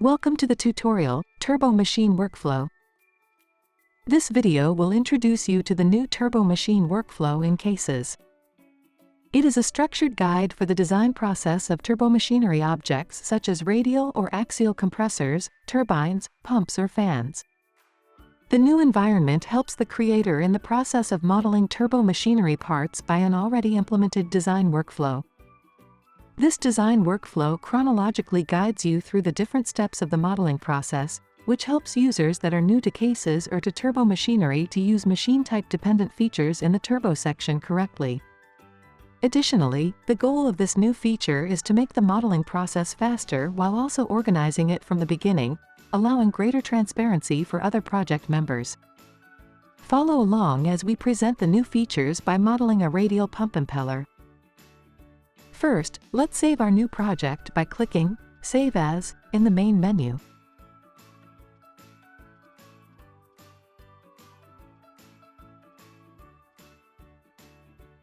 Welcome to the tutorial, Turbomachine Workflow. This video will introduce you to the new Turbomachine workflow in CAESES. It is a structured guide for the design process of turbomachinery objects such as radial or axial compressors, turbines, pumps or fans. The new environment helps the creator in the process of modeling turbomachinery parts by an already implemented design workflow. This design workflow chronologically guides you through the different steps of the modeling process, which helps users that are new to CAESES or to turbomachinery to use machine-type dependent features in the turbo section correctly. Additionally, the goal of this new feature is to make the modeling process faster while also organizing it from the beginning, allowing greater transparency for other project members. Follow along as we present the new features by modeling a radial pump impeller. First, let's save our new project by clicking Save As in the main menu.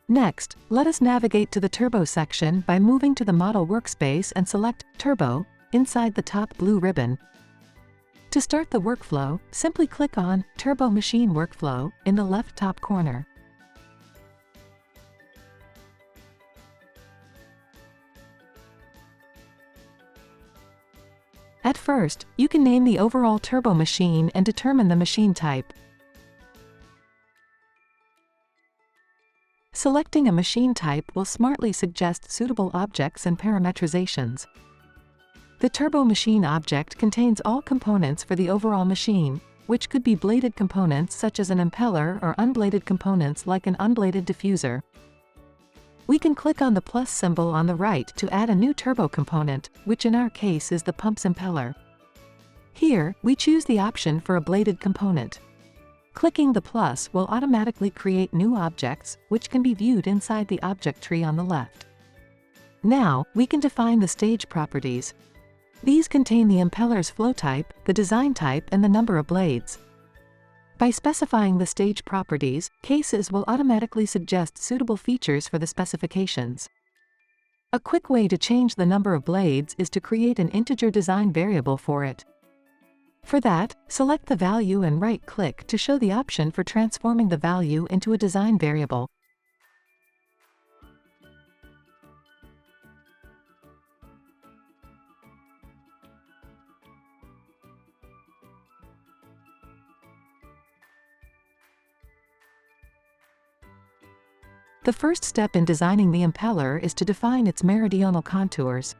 Next, let us navigate to the Turbo section by moving to the Model workspace and select Turbo inside the top blue ribbon. To start the workflow, simply click on Turbomachine Workflow in the left top corner. At first, you can name the overall turbo machine and determine the machine type. Selecting a machine type will smartly suggest suitable objects and parametrizations. The turbo machine object contains all components for the overall machine, which could be bladed components such as an impeller or unbladed components like an unbladed diffuser. We can click on the plus symbol on the right to add a new turbo component, which in our case is the pump's impeller. Here, we choose the option for a bladed component. Clicking the plus will automatically create new objects, which can be viewed inside the object tree on the left. Now, we can define the stage properties. These contain the impeller's flow type, the design type and the number of blades. By specifying the stage properties, CAESES will automatically suggest suitable features for the specifications. A quick way to change the number of blades is to create an integer design variable for it. For that, select the value and right-click to show the option for transforming the value into a design variable. The first step in designing the impeller is to define its meridional contours.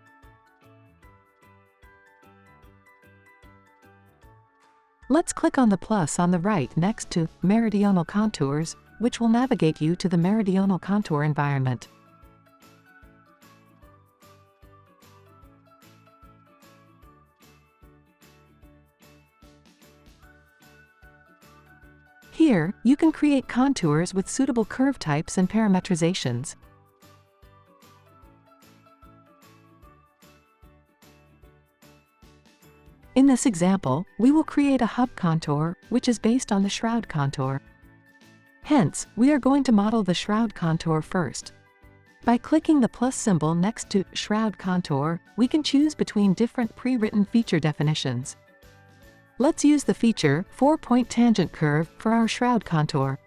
Let's click on the plus on the right next to Meridional Contours, which will navigate you to the meridional contour environment. Here, you can create contours with suitable curve types and parametrizations. In this example, we will create a hub contour, which is based on the shroud contour. Hence, we are going to model the shroud contour first. By clicking the plus symbol next to Shroud Contour, we can choose between different pre-written feature definitions. Let's use the feature 4-point tangent curve for our shroud contour.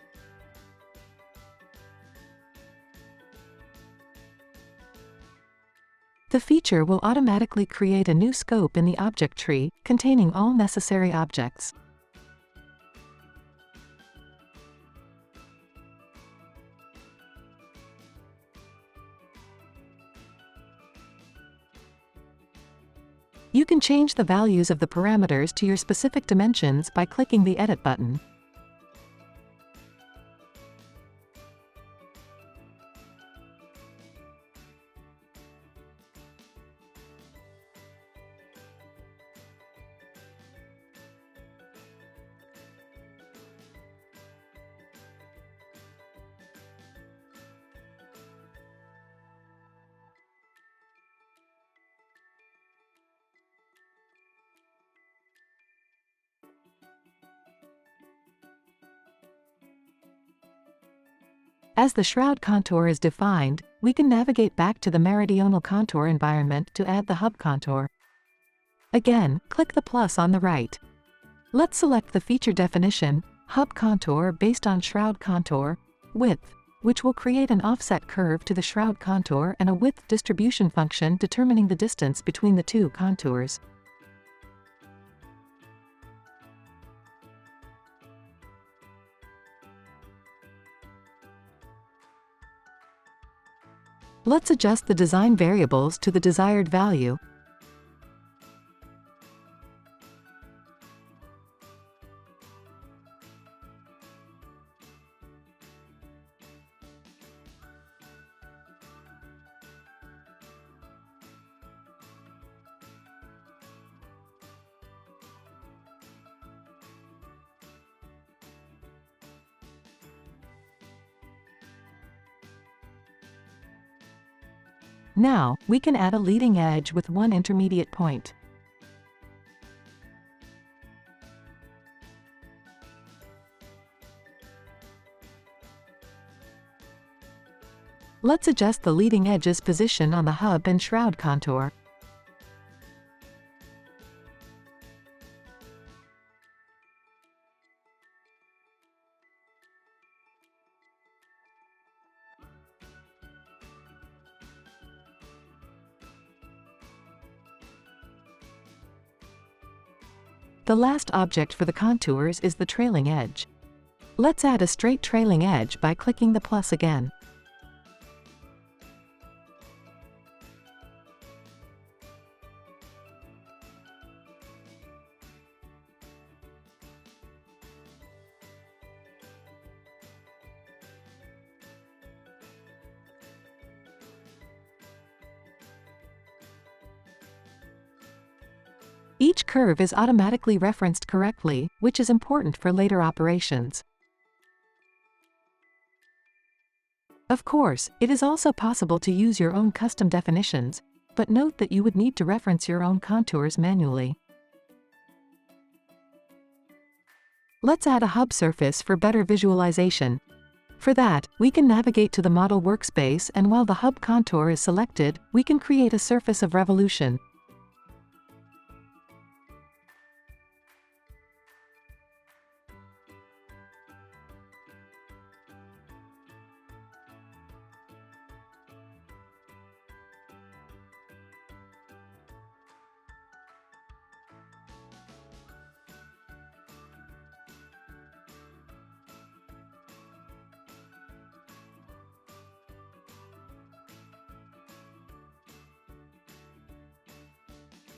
The feature will automatically create a new scope in the object tree, containing all necessary objects. You can change the values of the parameters to your specific dimensions by clicking the Edit button. As the shroud contour is defined, we can navigate back to the meridional contour environment to add the hub contour. Again, click the plus on the right. Let's select the feature definition, hub contour based on shroud contour, width, which will create an offset curve to the shroud contour and a width distribution function determining the distance between the two contours. Let's adjust the design variables to the desired value. Now, we can add a leading edge with one intermediate point. Let's adjust the leading edge's position on the hub and shroud contour. The last object for the contours is the trailing edge. Let's add a straight trailing edge by clicking the plus again. Each curve is automatically referenced correctly, which is important for later operations. Of course, it is also possible to use your own custom definitions, but note that you would need to reference your own contours manually. Let's add a hub surface for better visualization. For that, we can navigate to the model workspace, and while the hub contour is selected, we can create a surface of revolution.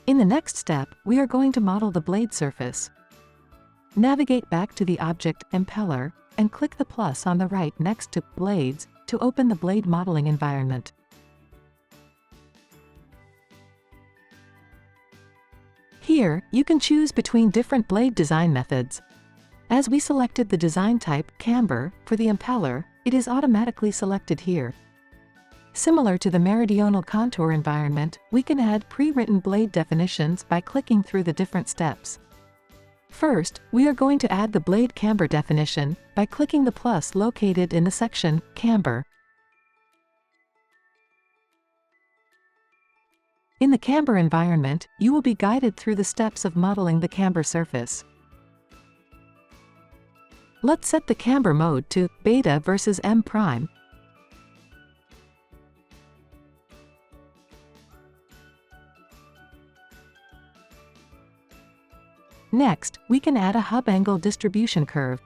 In the next step, we are going to model the blade surface. Navigate back to the object Impeller, and click the plus on the right next to Blades to open the blade modeling environment. Here, you can choose between different blade design methods. As we selected the design type Camber for the impeller, it is automatically selected here. Similar to the meridional contour environment, we can add pre-written blade definitions by clicking through the different steps. First, we are going to add the blade camber definition by clicking the plus located in the section Camber. In the camber environment, you will be guided through the steps of modeling the camber surface. Let's set the camber mode to beta versus M'. Next, we can add a hub angle distribution curve.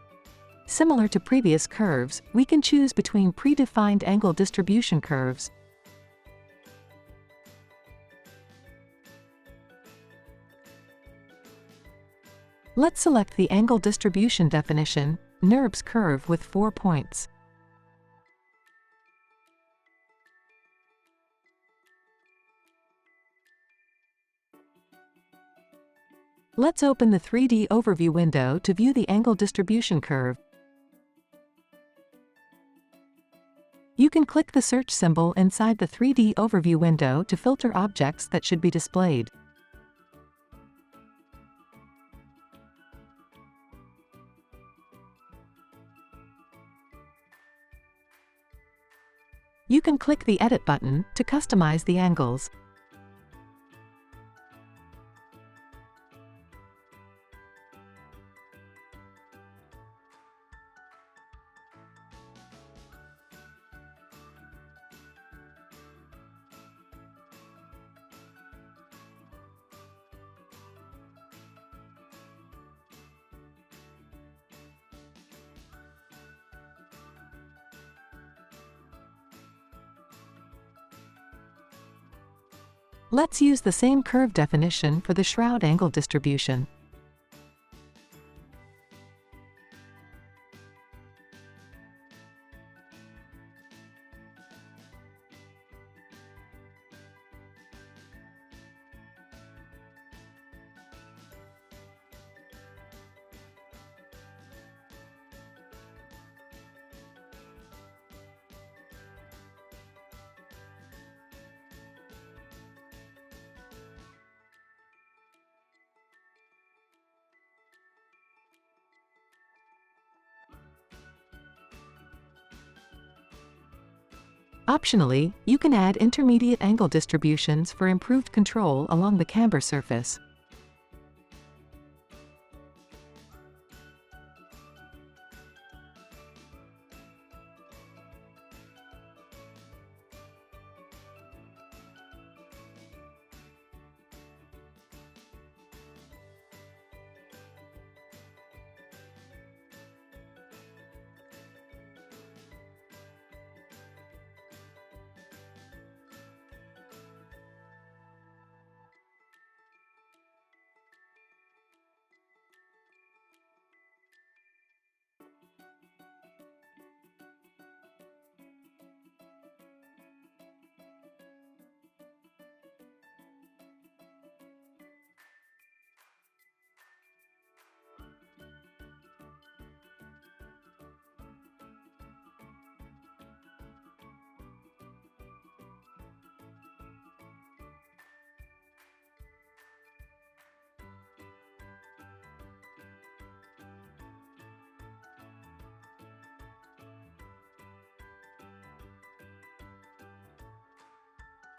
Similar to previous curves, we can choose between predefined angle distribution curves. Let's select the angle distribution definition, NURBS curve with 4 points. Let's open the 3D overview window to view the angle distribution curve. You can click the search symbol inside the 3D overview window to filter objects that should be displayed. You can click the Edit button to customize the angles. Let's use the same curve definition for the shroud angle distribution. Optionally, you can add intermediate angle distributions for improved control along the camber surface.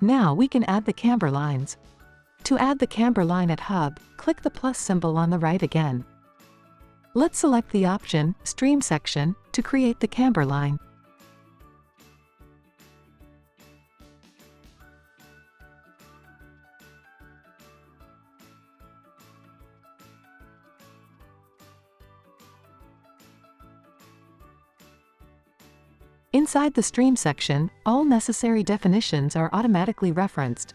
Now we can add the camber lines. To add the camber line at hub, click the plus symbol on the right again. Let's select the option, Stream Section, to create the camber line. Inside the Stream section, all necessary definitions are automatically referenced.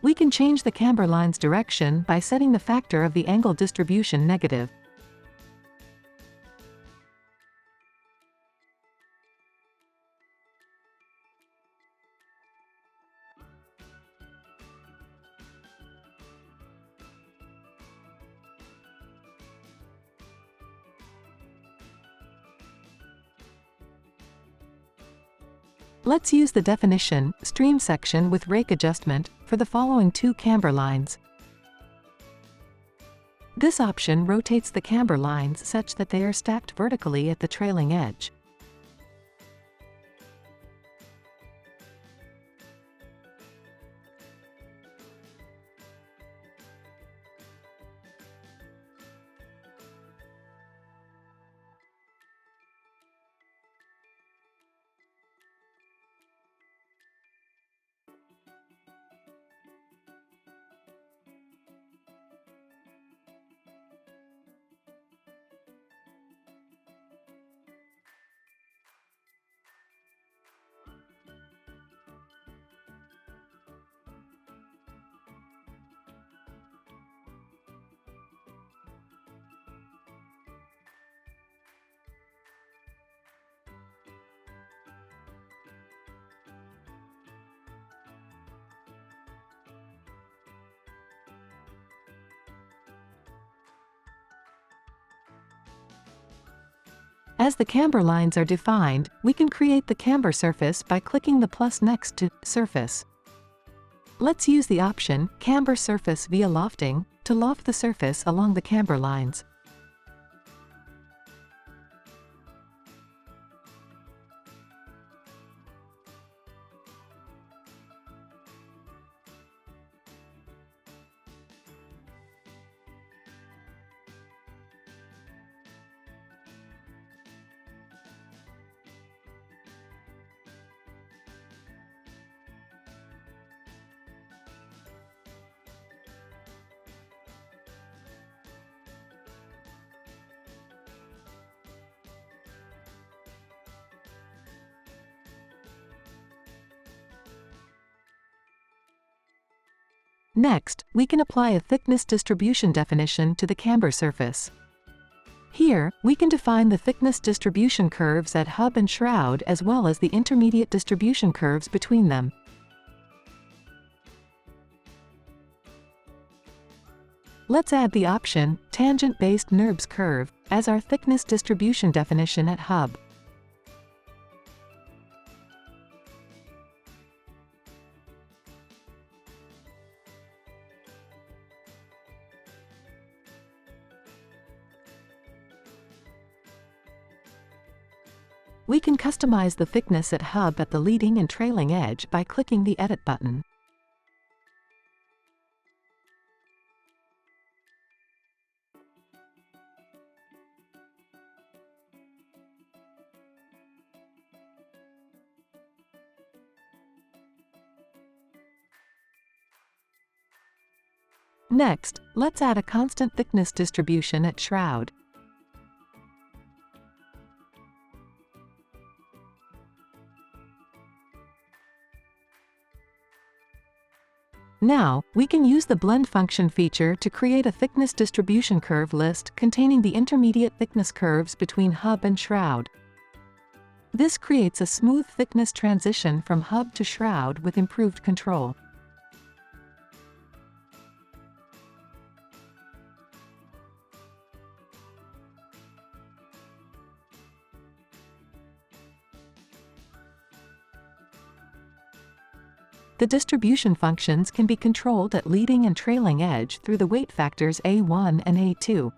We can change the camber line's direction by setting the factor of the angle distribution negative. Let's use the definition, Stream section with rake adjustment, for the following two camber lines. This option rotates the camber lines such that they are stacked vertically at the trailing edge. As the camber lines are defined, we can create the camber surface by clicking the plus next to Surface. Let's use the option, Camber Surface via Lofting, to loft the surface along the camber lines. Next, we can apply a thickness distribution definition to the camber surface. Here, we can define the thickness distribution curves at hub and shroud as well as the intermediate distribution curves between them. Let's add the option, tangent-based NURBS curve, as our thickness distribution definition at hub. We can customize the thickness at hub at the leading and trailing edge by clicking the Edit button. Next, let's add a constant thickness distribution at shroud. Now, we can use the blend function feature to create a thickness distribution curve list containing the intermediate thickness curves between hub and shroud. This creates a smooth thickness transition from hub to shroud with improved control. The distribution functions can be controlled at leading and trailing edge through the weight factors A1 and A2.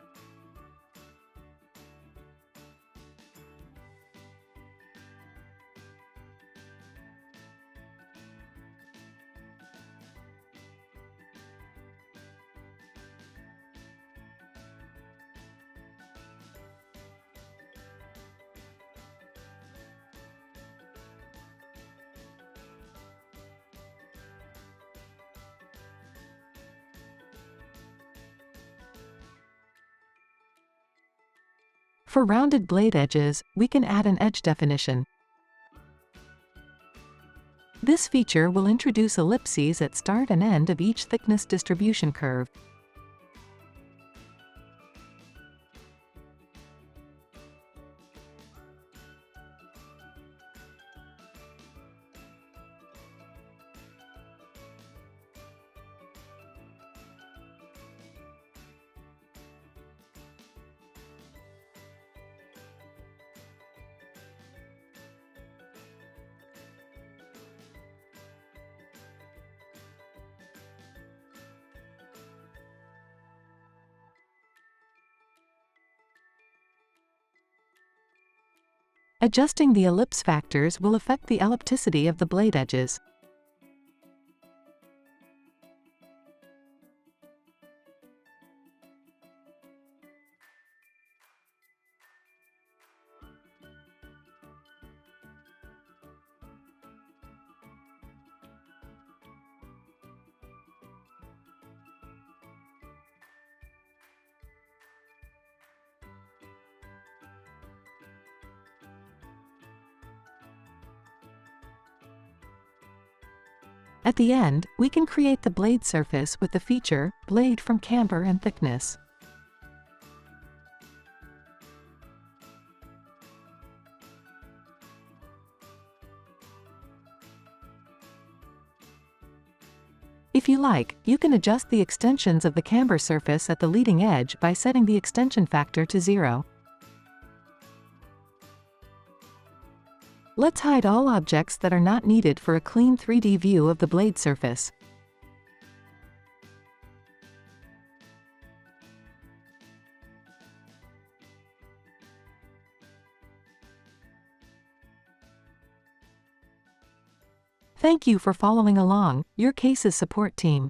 For rounded blade edges, we can add an edge definition. This feature will introduce ellipses at start and end of each thickness distribution curve. Adjusting the ellipse factors will affect the ellipticity of the blade edges. At the end, we can create the blade surface with the feature, Blade from Camber and Thickness. If you like, you can adjust the extensions of the camber surface at the leading edge by setting the extension factor to 0. Let's hide all objects that are not needed for a clean 3D view of the blade surface. Thank you for following along, your CAESES support team.